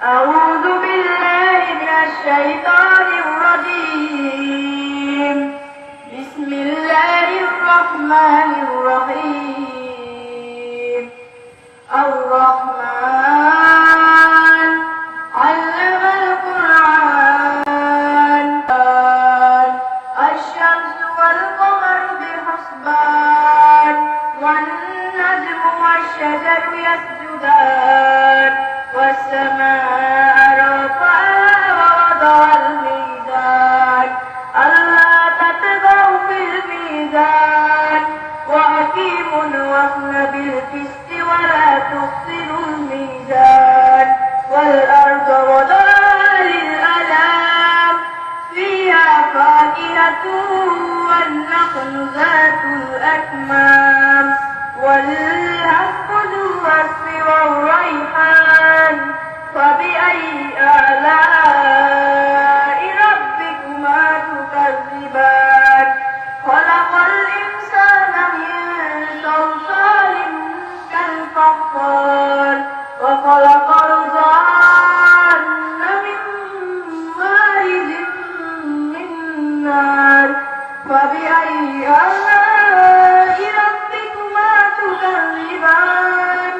أعوذ بالله من الشيطان الرجيم بسم الله الرحمن الرحيم الرحمن علم القرآن الشمس والقمر بحسبان والنجم والشجر يسجدان والسماء رفعها ووضع الميزان ألا تطغوا في الميزان وأقيموا الوزن بالقسط ولا تخسروا الميزان والأرض وضعها للأنام فيها فاكهة والنخل ذات الأكمام والحب ذو العصف والريحان فبأي آلاء ربكما تكذبان خلق الإنسان من صلصال كالفخار وخلق الجن من مارج من نار فبأي آلاء ربكما تكذبان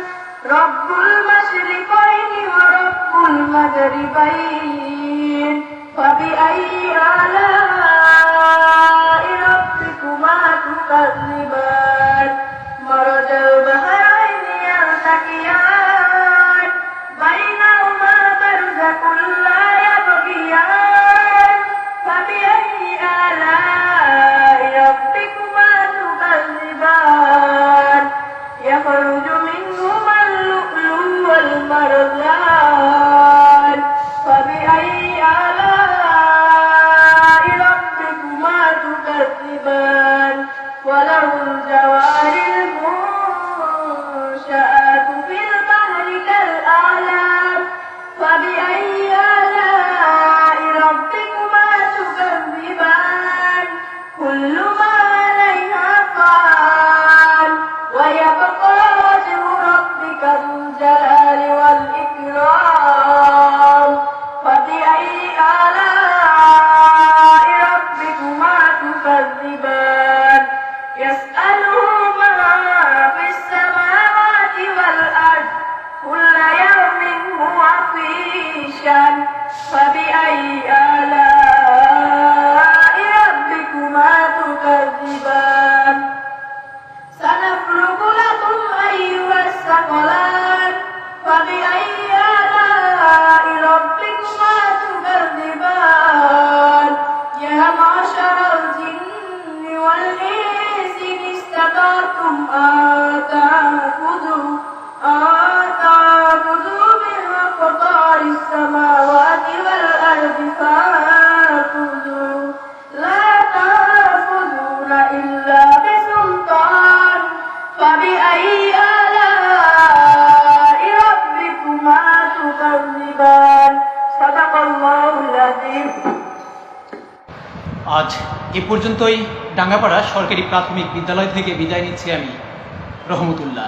رب المشرقين ورب المغربين فبأي آلاء ربكما تكذبان مرج البحرين يلتقيان بينهما برزخ لا يبغيان فبأي آلاء ربكما تكذبان يخرج منهما اللؤلؤ والمرجان فبأي آلاء ربكما تكذبان وله الجوار المنشآت في البحر كالأعلام فبأي آلاء ربكما تكذبان كل ما عليها فان ويبقى وجه ربك ذو الجلال والإكرام فبأي آلاء ربكما تكذبان يسأله من في السماوات والأرض كل يوم هو في شأن فبأي آلاء ربكما تكذبان سنفرغ لكم أيها الثقلان فبأي آلاء ربكما تكذبان يا معشر الجن والإنس إن استطعتم أن تنفذوا من أقطار السماوات والأرض فانفذوا لا تنفذون إلا بسلطان فبأي آلاء ربكما تكذبان صدق الله العظيم। আজ এ পর্যন্তই ডাঙ্গাপাড়া সরকারি প্রাথমিক বিদ্যালয় থেকে বিদায় নিচ্ছি আমি রহমতুল্লাহ।